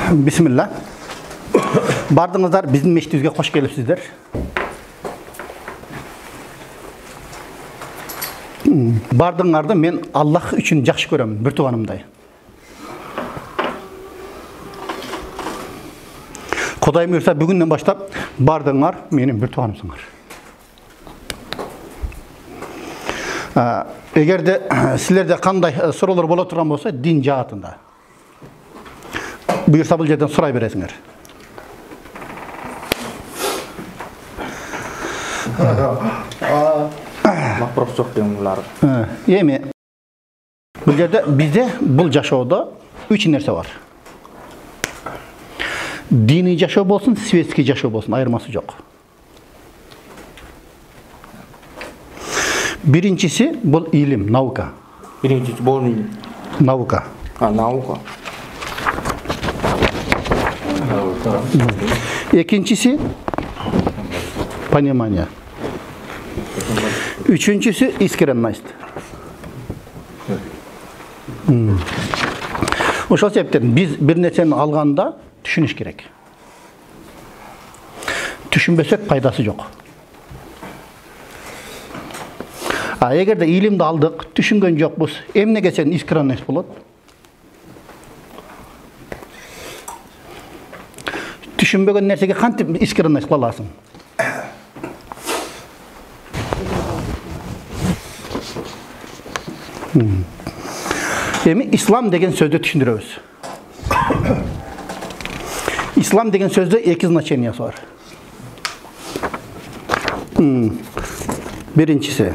Bismillah. Bardыңыздар біздің мешітімізге қош келіпсіздер. Бардыңарды мен Аллах үшін жақсы көремін, бір туғанымдай. Құдай бұйырса бүгіннен баштап бардыңар менің бір туғанымсыңар. Егер де сіздерде қандай сұраулар бола тұрған болса, дин жағатында. Бұйырса бұл жерден сұрай бересіңдер. Вопрос жоқ деген бұлар. Еме, бұл жерде бізде бұл жашауда үш нәрсе бар. Дини жашау болсын, светский жашау болсын, айырмасы жоқ. Биринчisi бұл илим, наука. Биринчisi бұл не? Наука. Наука. Екіншісі понимание. Üçüncüsü искренность. Ошол себептен біз бір нәрсені алғанда түшініш керек. Түшінбесек пайдасы жоқ. Егер де илимді алдық, түшінген жоқпыз, эмнеге сен искренность болады? Түшінбеген нәрсеге қантип искренность қыла аласың? İslam деген сөзді түшіндіреміз. İslam деген сөзді екі значениясы бар. Birincisi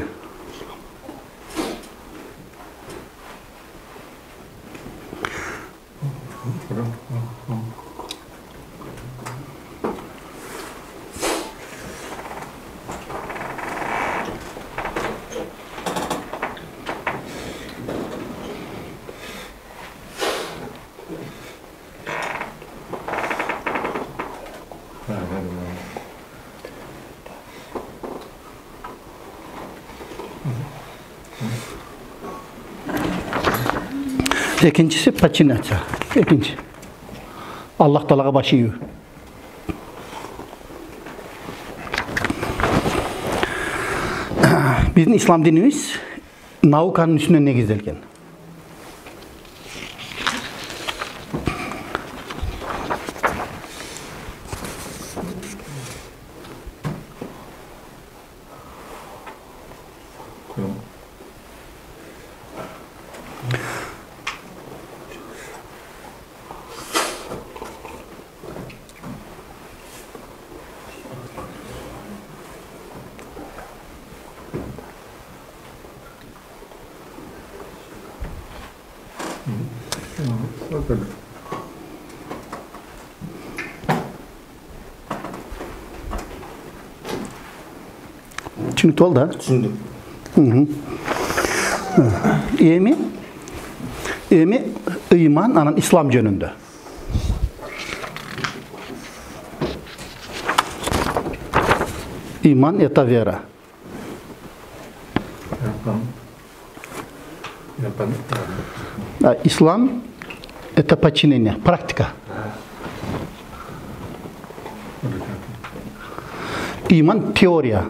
İkincisi paçinatça. İkinci. Allah Teala'ya başı yiyor. Bizim İslam dinimiz naukanın üstüne negizdelgen. Түсінікті ол да? Түсіндім. Еми iman anan İslam жөнүндө. Iman это вера. А ислам это подчинение, практика. Iman теория.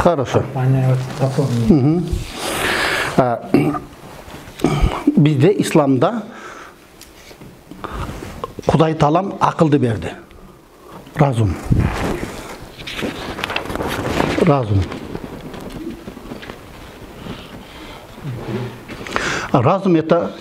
Хорошо. Bizde İslam'da Kuday Talam akıldı verdi. Razum. Razum. Razum это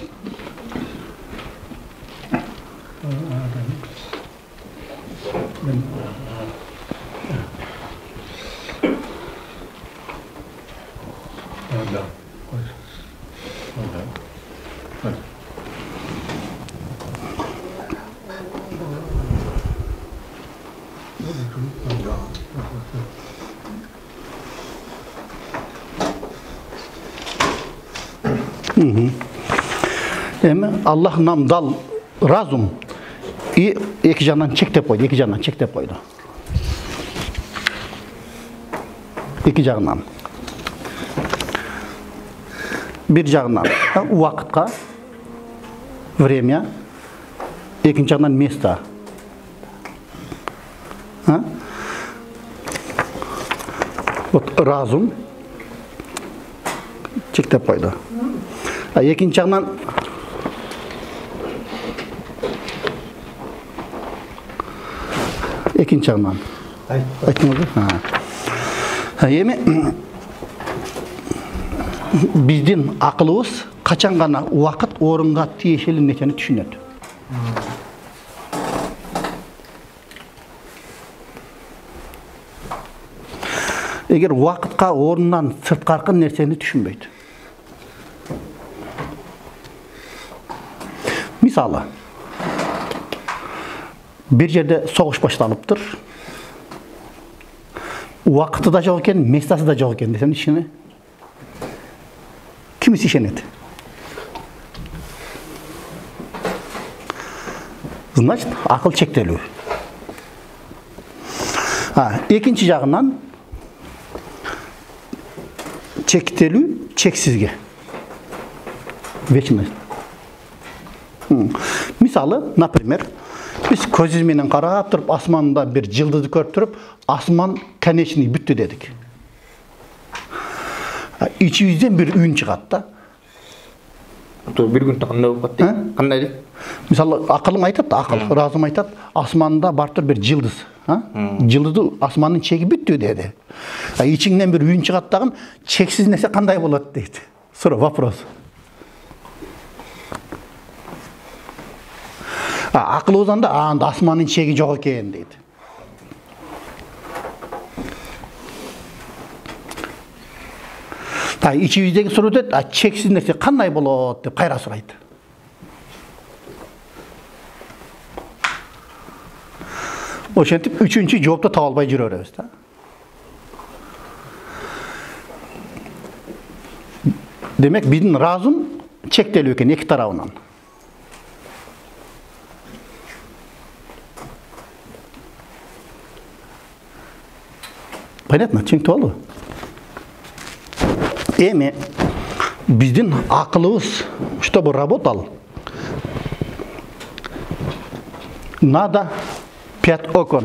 Эми Аллах нам дал разум и эки жагынан чектеп койду, эки жагынан чектеп койду. Эки жагынан. Бир жагынан убакытка, время, экинчи жагынан место. Вот разум чектеп койду. Экинчи жагынан экинчи жагынан айттыңызбы? Эми биздин акылыбыз качан гана убакыт орунга тиешелүү нерсени түшүнөт. Эгер убакытка орундан сырткаркы нерсени түшүнбөйт. Мисалы, bir жерде согуш башталыптыр. Убакыты да жок экен, местасы да жок экен десем ишини кимиси ишенет? Значит, акыл чектелүү. Экинчи жагынан чектелүү чексизге. Вечность. Мисалы, например, biz көзүбүз менен карап туруп, асманда бир жылдызды көрүп туруп, асман конечный бүттү дедик. İçimizden bir ün çıkat da. Bir gün kандай болуп калат? Кандай деп? Мисалы, акылың айтат, акыл, разум айтат, асманда бартыр бир жылдыз. Жылдызды асманын чеги бүттү деди. İçiңден bir ün çıkat дагы, чексиз нерсе кандай болот дейт. Суроо, вопрос. Акылыбыздан да анда асманын чеги жок экен дейт. İçimizdeki soru da çeksiz nерсе кандай болот деп кайра сурайт. Ошентип үчүнчү жоопту таба албай жүрө беребиз да. Демек биздин разум чектелүү экен эки тарабынан. Понятно, чеңтип болду? Эми биздин акылыбыз, чтобы работал, надо 5 окон.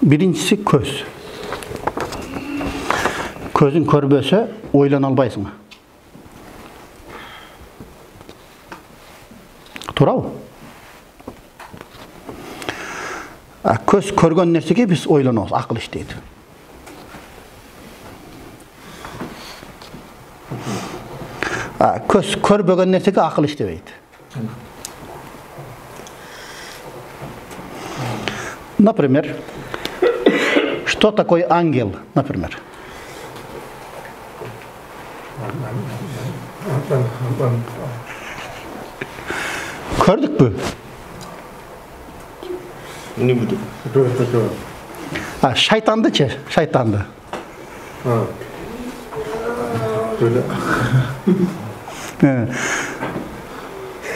Birincisi көз. Көзүң көрбөсө ойлоно албайсың. Туурабы? Көз көргөн нерсеге биз ойлонобуз, акыл иштейт. Көз көрбөгөн нерсеге акыл иштебейт. Например, что такое ангел, например? Көрдүкпү? Не буду. Шайтандычы, шайтанды.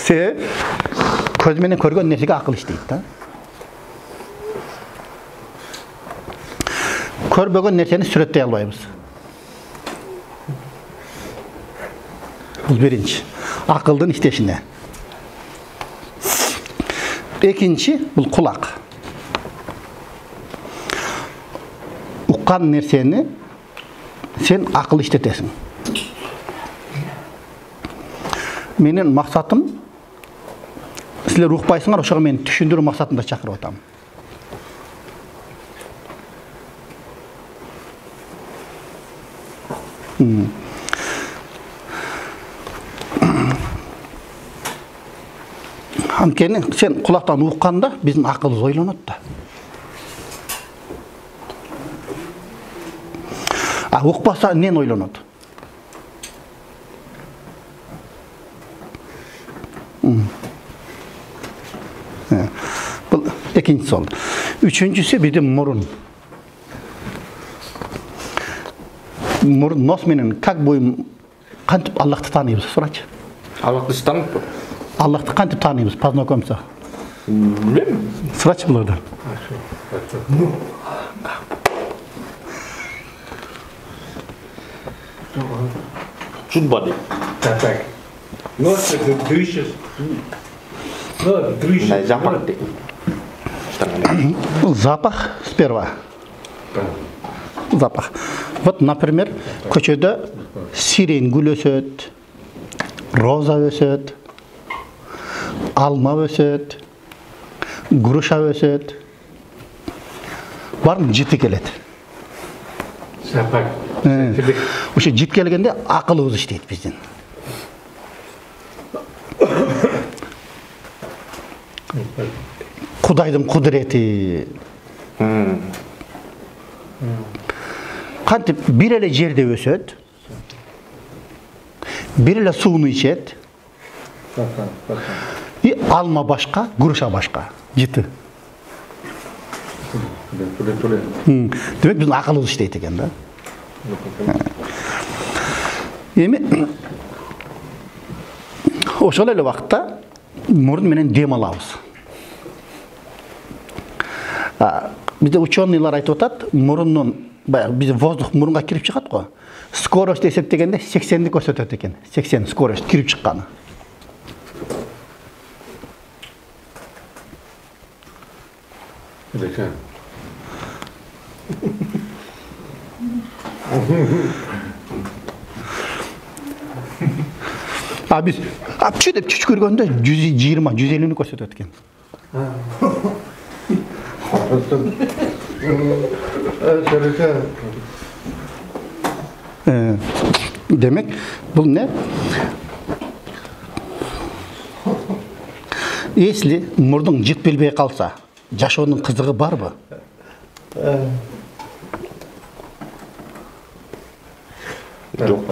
Се көз менен көргөн нерсеге акыл иштейт да. Көрбөгөн нерсени сүрөттөй албайбыз. Бул биринчи, акылдын иштешине. Экинчи, бул кулак. Уккан нерсени сен акыл иштетесиң. Менин максатым, силер укпайсыңар, ошого мен түшүндүрүү максатында чакырып атам. Анткени сен кулактан укканда биздин акылыбыз ойлонот да. Укпаса эмнени ойлонот? Bu ikinci sol. Üçüncüsü bir de murun. Murun nosminin kak boyu kantip Allah'ı tanıyız soraç. Allah'ı tanıp mı? Allah'ı kantip tanıyız paznokomsa. Bilmem. Soraç bulardı. Чудбади. Так. Ну, это дышишь. Ну, дышишь. На запах ты. Запах сперва. Запах. Вот, например, көчеде сирен гүл өсөт, роза өсөт, алма өсөт, груша өсөт. Барын жіті келеді. Запах. Ошо жит келгенде акылыбыз иштейт биздин. Кудайдын кудурети. Кантип бир эле жерде өсөт. Бир эле сууну ичет. И алма башка, груша башка. Жыты. Демек биздин акылыбыз иштейт экен да. Эми ошол эле убакытта мурун менен дем алабыз. Бизде ученыйлар айтып атат, мурунун биз воздух мурунга кирип чыгат го. Скорость эсептегенде 80ди көрсөтөт экен. 80 скорость кирип чыкканы. Biz apçı деп чүч көргөндө 120, 150-ни көрсөтөт экен. Демек, бул не? Если мурдуң жит билбей калса, жашоонун кызыгы барбы? Жок.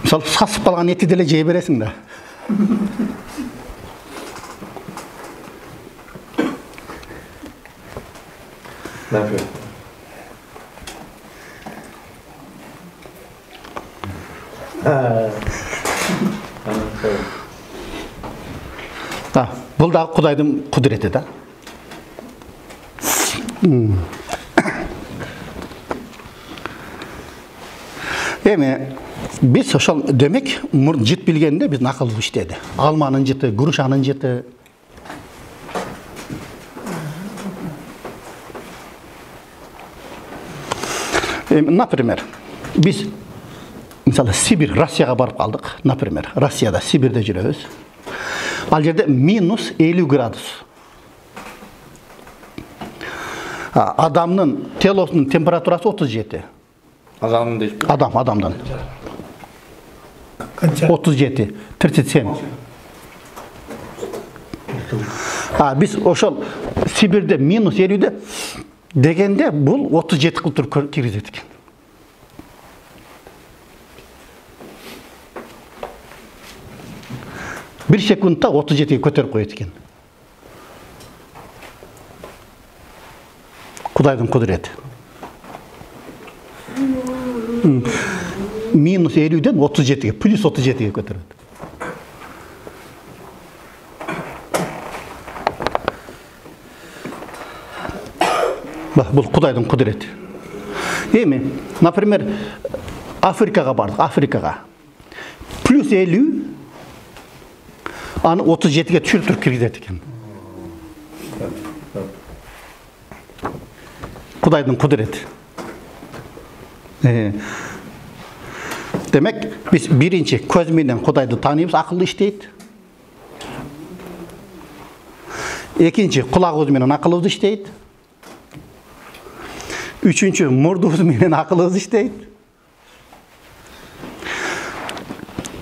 Мисалы, сасып калган этти деле жей бересиң да. Бул дагы Кудайдын кудурети да. Эми biz ошол демек мурун жит билгенде биздин акылыбыз иштеди. Алманын жыты, грушанын жыты. Например, biz мисалы Сибир, Россияга барып калдык. Например, Россияда, Сибирде жүрөбүз. Ал жерде минус 50 градус. Адамдын телосунун температурасы 37. Адамдын дейт. Адамдын. 37, 37. Biz ошол Сибирде минус 50'de дегенде бул 37 кылтыр киргизет экен. Bir секундта 37'ге көтөрүп коет экен. Кудайдын кудурети. Минус 50'den 37'ge, плюс 37'ge көтөрөт. Бул Кудайдын кудурети. Эми, например, Африкага бардык, Африкага. Плюс 50 аны 37'ge түшүрүп киргизет экен. Кудайдын кудурети. Demek biz birinci көз менен Кудайды тааныбыз, акылды иштейт. Экинчи кулагыбыз менен акылыбыз иштейт. Үчүнчү мурдубуз менен акылыбыз иштейт.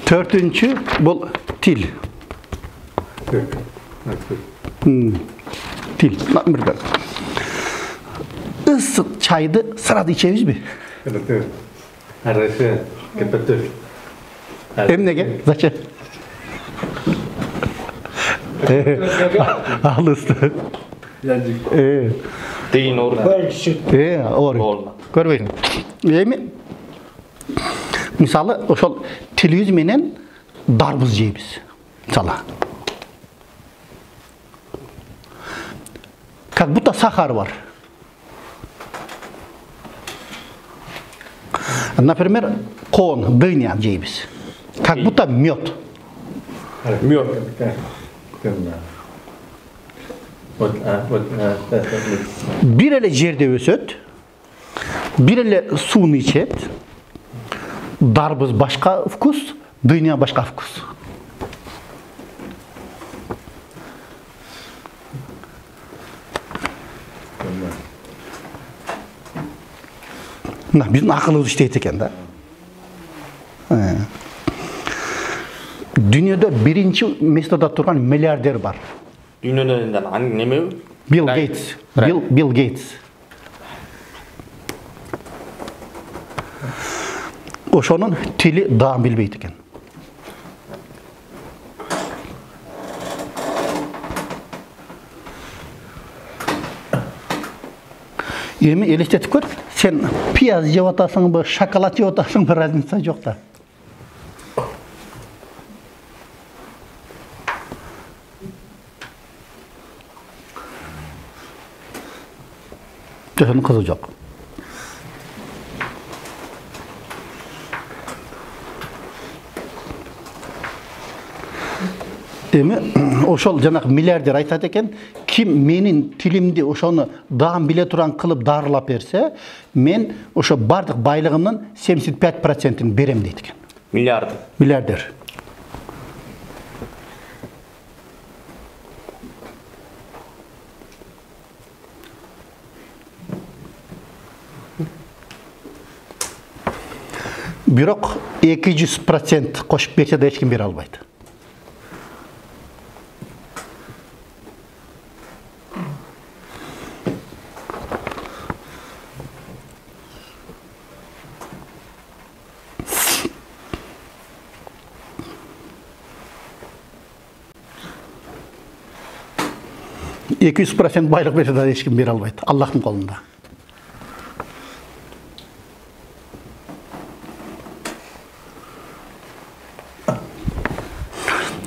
Төртүнчү бул тил. Тил. Ысык чайды сырады ичебизби? Хорошо. Эмнеге? Зачем? Алысты. Дейін орын. Оор. Көрбейсің. Эми мисалы ошол телевизор менен дарбыз жейбиз. Мисалы. Как будто сахар бар. Например, коон, дыня жейбиз. Как будто мед. Мед. Bir ele жерде өсөт, bir ele суун ичет. Дарбыз башка вкус, дыня башка вкус. Биздин акылыбыз иштейт экен да. Дүйнөдө биринчи местода турган миллиардер бар. Дүйнөдө неме? Билл Гейтс. Билл Гейтс. Ошонун тили даам билбейт экен. Эми элестетип көр, сен пияз жеп атасыңбы, шоколад жеп атасыңбы, разница жок да. Жошонун кызы жок. Эми ошол жанагы миллиардер айтат экен, ким менин тилимди ошону даам биле туран кылып дарылап берсе, мен ошо бардык байлыгымдын 75%-ин берем дейт экен. Миллиардер. Бирок 200% кошуп берсе да эч ким бере албайт. Екі 100% байлық берсе да ешкім бере албайды. Аллахтың қолында.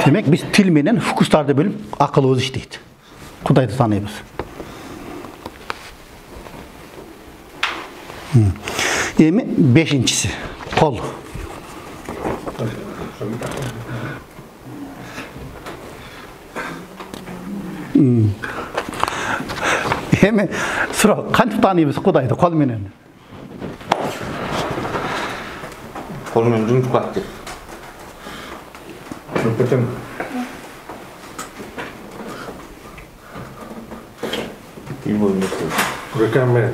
Демек, біз тіл менен вкустарды бөліп, ақылыбыз иштейт. Кудайды таныйбыз. Эми бешинчиси кол. Эми суроо, кантип тааныбыз Кудайды кол менен? Кол менен жумшук деп. Потом руками.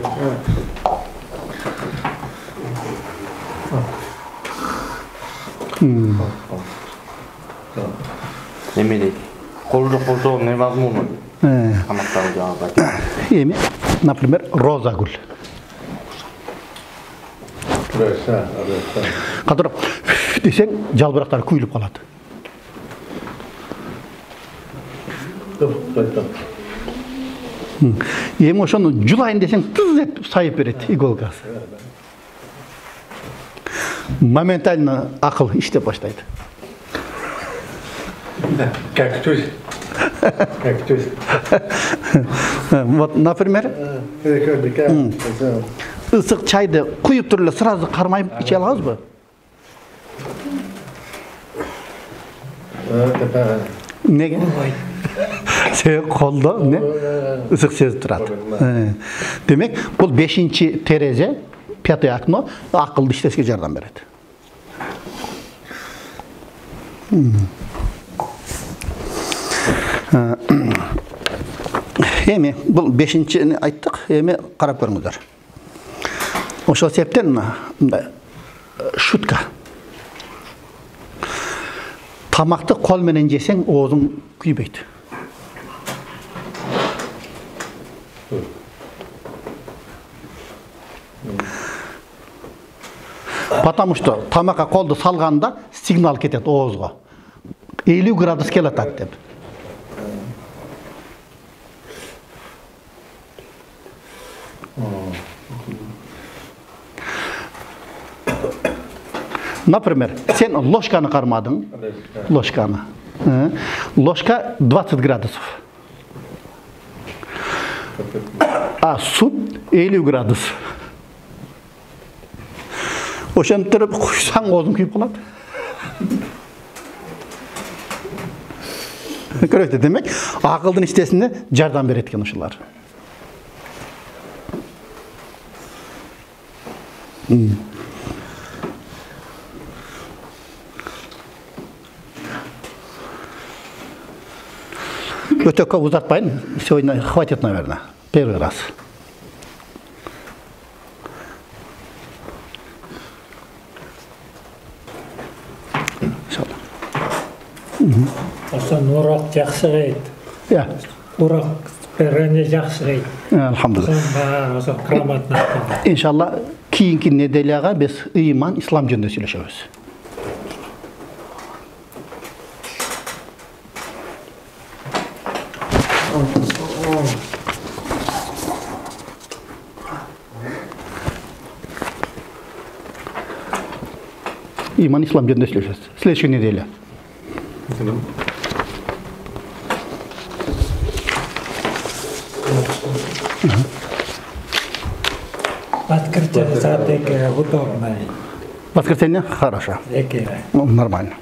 Неме дейт? Колжо не мазмуну? Тамактан жаабайт. Эми, например, роза гүл. Кадыр десең, жалбырактар күйүлүп калат. Эми ошону жулайын десең, тыз этип сайып берет иголкасы. Моментально акыл иштеп баштайт. Кактус. Вот, например, ысык чайды куюп туруп эле сразу кармайып иче алабызбы? Неге? Себеби колдо ысык сезип турат. Демек, бул 5-чи терезе, 5-е окно акылды иштешке жардам берет. Эми бул 5-чини айттык, эми карап көрүңүздөр. Ошол себептен шутка. Тамакты кол менен жесең, оозуң күйбөйт. Потому что тамакка колду салганда сигнал кетет оозго. 50 градус келатат деп. Например, сен ложканы қармадың. Ложканы. Ложка 20 градусов. А суд 50 градус. Ошаны тұрып құшсаң қозың күйіп қалады. Көректі демек, ақылдың істесінде жардам береді екен ошылар. Өте көп ұзатпайын, сегодня хватит, наверное, первый раз. Асан урақ жақсы қайды. Ja, Урақ бәріне жақсы қайды. alhamdulillah. Асан грамотно айтқан. İnşallah keyinki nedelyaga biz iman, İslam jönünde söyleşemiz. İman, İslam jönünde söyleşeceğiz. Следующая неделя. Открытие стратегия удобная. Воскресенье? Хорошо. Экия. Ну, нормально.